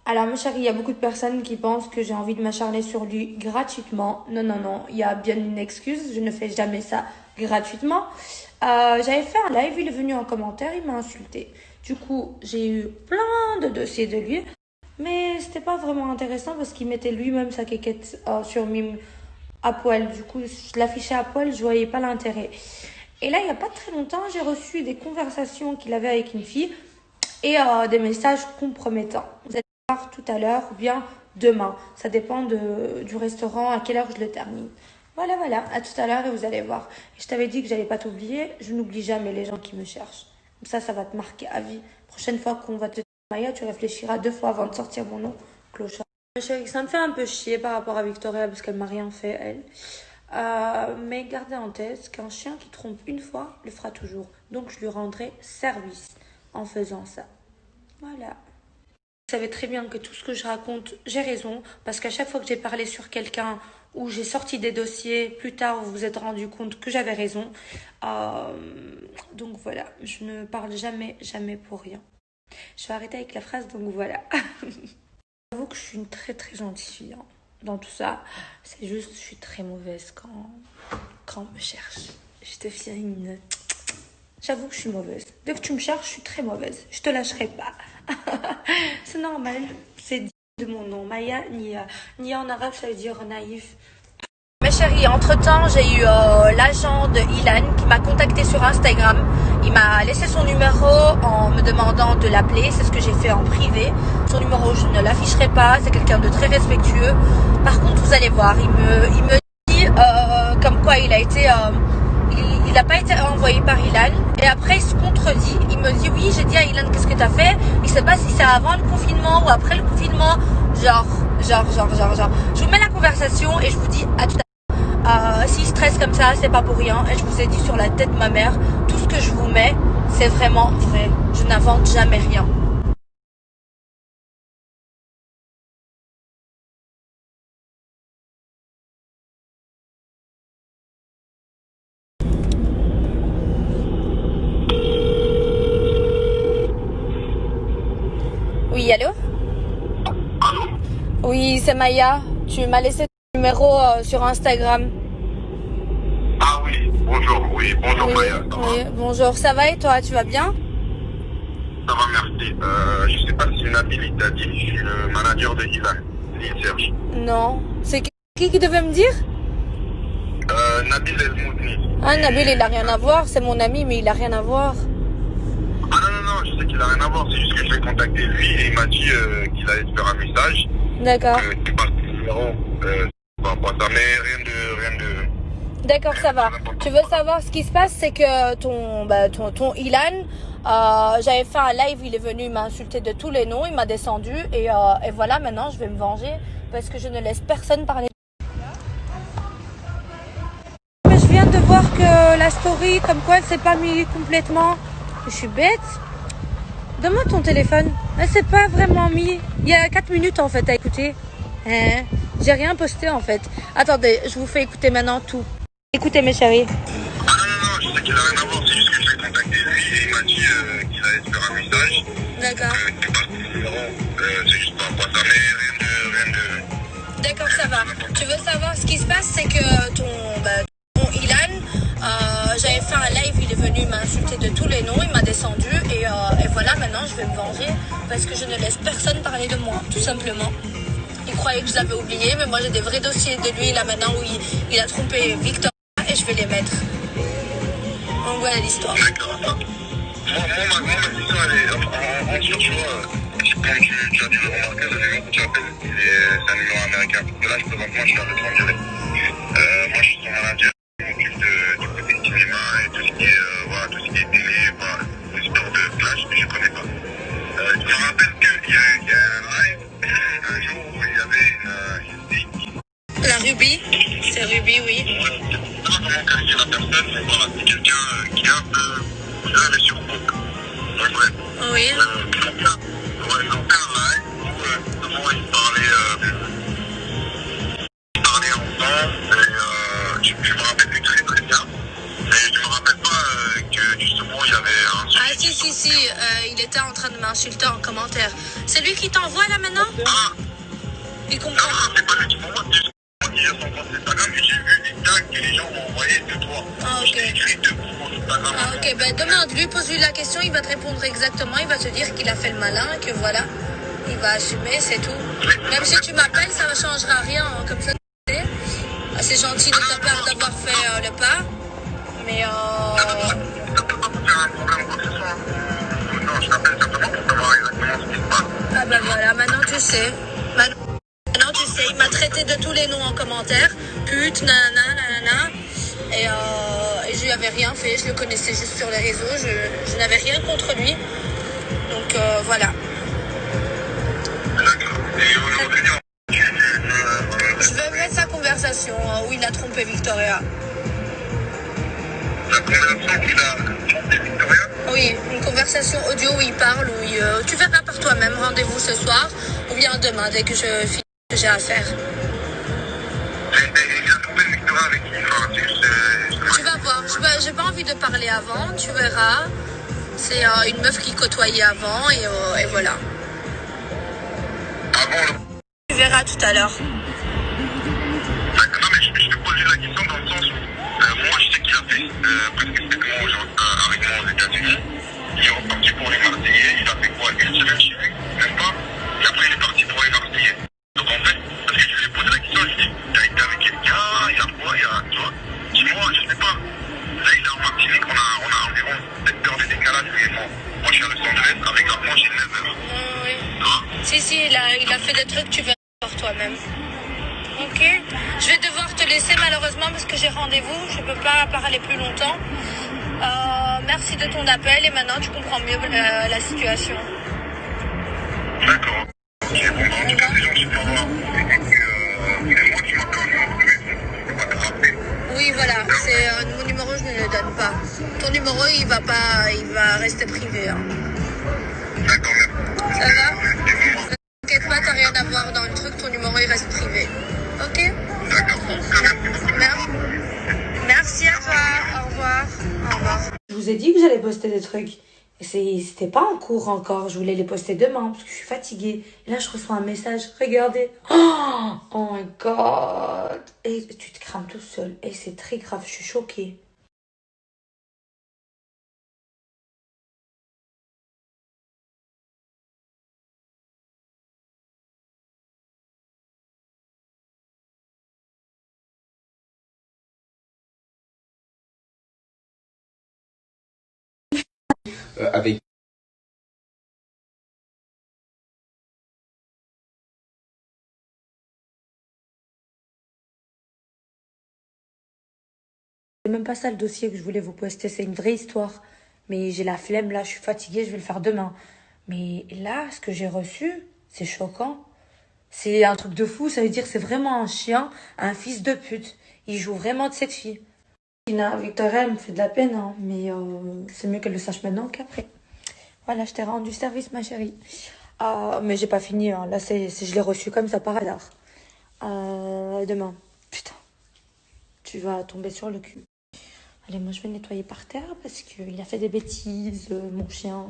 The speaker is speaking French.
Alors, ma chérie, il y a beaucoup de personnes qui pensent que j'ai envie de m'acharner sur lui gratuitement. Non, non, non, il y a bien une excuse. Je ne fais jamais ça gratuitement. J'avais fait un live, il est venu en commentaire, il m'a insulté. Du coup, j'ai eu plein de dossiers de lui. Mais c'était pas vraiment intéressant parce qu'il mettait lui-même sa quéquette sur Mime à poil. Du coup, je l'affichais à poil, je voyais pas l'intérêt. Et là, il y a pas très longtemps, j'ai reçu des conversations qu'il avait avec une fille et des messages compromettants. Vous allez voir tout à l'heure ou bien demain. Ça dépend du restaurant, à quelle heure je le termine. Voilà, voilà. À tout à l'heure et vous allez voir. Je t'avais dit que j'allais pas t'oublier. Je n'oublie jamais les gens qui me cherchent. Comme ça va te marquer à vie. Prochaine fois qu'on va te dire Maya, tu réfléchiras 2 fois avant de sortir mon nom. Clochard. Chérie, ça me fait un peu chier par rapport à Victoria parce qu'elle m'a rien fait, elle. Mais gardez en tête qu'un chien qui trompe une fois le fera toujours. Donc je lui rendrai service en faisant ça. Voilà. Vous savez très bien que tout ce que je raconte, j'ai raison, parce qu'à chaque fois que j'ai parlé sur quelqu'un ou j'ai sorti des dossiers, plus tard vous vous êtes rendu compte que j'avais raison. Donc voilà, je ne parle jamais, jamais pour rien. Je vais arrêter avec la phrase, donc voilà. J'avoue que je suis une très très gentille fille hein, dans tout ça. C'est juste, je suis très mauvaise quand on me cherche. Je te fais une... J'avoue que je suis mauvaise. Dès que tu me cherches, je suis très mauvaise. Je te lâcherai pas. C'est normal. C'est dit de mon nom. Maya Nia. Nia en arabe, ça veut dire naïf. Mes chéris, entre-temps, j'ai eu l'agent de Ilan qui m'a contacté sur Instagram. Il m'a laissé son numéro en me demandant de l'appeler. C'est ce que j'ai fait en privé. Son numéro, je ne l'afficherai pas. C'est quelqu'un de très respectueux. Par contre, vous allez voir, il me dit comme quoi il a été... il n'a pas été envoyé par Ilan. Et après, il se contredit. Il me dit, oui, j'ai dit à Ilan, qu'est-ce que tu as fait? Il ne sait pas si c'est avant le confinement ou après le confinement. Genre. Je vous mets la conversation et je vous dis à tout à l'heure. S'il stresse comme ça, c'est pas pour rien. Et je vous ai dit sur la tête de ma mère, tout ce que je vous mets, c'est vraiment vrai. Je n'invente jamais rien. Oui, allô? Oui, c'est Maya. Tu m'as laissé ton numéro sur Instagram. Ah oui, bonjour Oui, Maya, ça oui, va? bonjour. Ça va et toi, tu vas bien? Ça va, merci. Je sais pas si Nabil il t'a dit, je suis le manager de Ilan, Serge. Non. C'est qui devait me dire? Nabil El Moudni. Ah, Nabil, il a rien à voir. C'est mon ami, mais il a rien à voir. Ah non, je sais qu'il a rien à voir, c'est juste que je l'ai contacté lui et il m'a dit qu'il allait te faire un message. D'accord. Tu passes le numéro, par rapport à ça, mais rien de... D'accord, ça va. Tu veux savoir ce qui se passe? C'est que ton Ilan, j'avais fait un live, il est venu m'insulter de tous les noms, il m'a descendu et voilà, maintenant je vais me venger parce que je ne laisse personne parler. Mais je viens de voir que la story, comme quoi elle s'est pas mise complètement. Je suis bête. Donne-moi ton téléphone. Elle s'est pas vraiment mis. Il y a 4 minutes en fait à écouter. Hein? J'ai rien posté en fait. Attendez, je vous fais écouter maintenant tout. Écoutez mes chéris. Ah non, je sais qu'il a rien à voir, c'est juste que je l'ai contacté lui et il m'a dit qu'il allait te faire un message. D'accord. Tu passes le numéro, c'est juste par rapport à ça, mais rien de... D'accord, ça va. Tu veux savoir ce qui se passe? C'est que ton Ilan, j'avais fait un live, il est venu m'insulter de tous les noms, il m'a descendu et voilà, maintenant je vais me venger parce que je ne laisse personne parler de moi, tout simplement. Il croyait que je l'avais oublié, mais moi j'ai des vrais dossiers de lui là maintenant où il a trompé Victor et je vais les mettre. Donc voilà l'histoire. D'accord. Ma question, elle est en surchoix. Comme tu as dû le remarquer, le numéro que tu appelles, c'est un numéro américain. Parce que là, présentement, je suis à l'étranger. Moi, je suis son manager. Je m'occupe du côté cinéma et tout ce qui est, voilà, tout ce qui est télé, voilà, les sports de plage, mais je ne connais pas. Je me rappelle qu'il y a un live, un jour où il y avait une fille. La Ruby, c'est Ruby, oui. Je ne sais pas comment qualifier la personne, mais voilà, c'est quelqu'un qui est un peu... Je l'avais sur Book. Ouais, bref. Oui. Ils ont fait un live où justement ils parlaient ensemble et je me rappelle plus très bien. Mais je me rappelle pas que justement il y avait un Ah si, il était en train de m'insulter. insulté en commentaire. C'est lui qui t'envoie là maintenant? Il comprend. Non, c'est pas lui qui m'envoie, c'est moi qui a son compte Instagram et j'ai vu des tags que les gens m'ont envoyé de toi. Ah, ok. J'ai écrit deux pour Instagram. Ah, ok, ben demande-lui, pose-lui la question, il va te répondre exactement, il va te dire qu'il a fait le malin, que voilà, il va assumer, c'est tout. Même si tu m'appelles, ça ne changera rien, hein, comme ça, tu sais. Ah, c'est gentil de ta part d'avoir fait le pas, mais Ça peut pas vous faire un problème ou quoi que ce soit. Non, je t'appelle simplement pour savoir exactement ce qui se passe. ah ben voilà, maintenant tu sais. Maintenant tu sais, il m'a traité de tous les noms en commentaire, pute, nanana, nanana, et je lui avais rien fait, je le connaissais juste sur les réseaux, je n'avais rien contre lui, donc voilà. D'accord. Et aujourd'hui, Je vais mettre sa conversation où il a trompé Victoria. la conversation qu'il a trompé Victoria. Oui, une conversation audio où il parle, tu verras par toi-même, rendez-vous ce soir, ou bien demain, dès que je finis ce que j'ai à faire. Il a trompé Victoria avec qui? Enfin, c'est juste. Tu vas voir, j'ai pas envie de parler avant, tu verras. C'est une meuf qui côtoyait avant, et voilà. Ah bon, Tu verras tout à l'heure. d'accord. Non, mais je te posais la question dans le sens où moi, je sais qu'il a fait presque 7 mois avec moi aux États-Unis. Il est reparti pour les Marseillais. Il a fait quoi? Une semaine chez lui, même pas. Et après, il est parti pour les Marseillais. Donc en fait, parce que je lui ai posé la question, je lui ai dit, t'as été avec quelqu'un? Il y a quoi? Tu vois? Dis-moi, je sais pas. Là, il est en Martinique. On a environ 7 heures de décalage, lui et moi. Moi, je suis à Los Angeles. Avec Armand, j'ai 9 heures. Oui. Hein? Si, il a fait des trucs, tu verras par toi-même. Ok, je vais devoir te laisser malheureusement parce que j'ai rendez-vous, je ne peux pas parler plus longtemps. Merci de ton appel et maintenant tu comprends mieux la situation. D'accord. Ok, bon, bah, en tout cas, c'est gentil de m'avoir. C'est moi qui m'appelle en numéro de téléphone. Je peux pas te rappeler. Oui, voilà, mon numéro, je ne le donne pas. Ton numéro, il va rester privé. Hein. D'accord, merci. Ça va? T'inquiète pas, t'as rien à voir dans le truc, ton numéro, il reste privé. Ok? D'accord. Merci. Merci à toi. Au revoir. Au revoir. Je vous ai dit que j'allais poster des trucs. C'était pas en cours encore. Je voulais les poster demain parce que je suis fatiguée. Et là, je reçois un message. Regardez. Oh my god. Et tu te crames tout seul. Et c'est très grave. Je suis choquée. Avec C'est même pas ça le dossier que je voulais vous poster. C'est une vraie histoire. Mais j'ai la flemme là. Je suis fatiguée. Je vais le faire demain. Mais là, ce que j'ai reçu, c'est choquant. C'est un truc de fou, ça veut dire que c'est vraiment un chien, un fils de pute. Il joue vraiment de cette fille. Victoria, elle me fait de la peine, hein, mais c'est mieux qu'elle le sache maintenant qu'après. Voilà, je t'ai rendu service, ma chérie. Mais j'ai pas fini, hein. Là, je l'ai reçu comme ça par hasard. Demain. Putain, tu vas tomber sur le cul. Allez, moi, je vais nettoyer par terre parce qu'il a fait des bêtises, mon chien.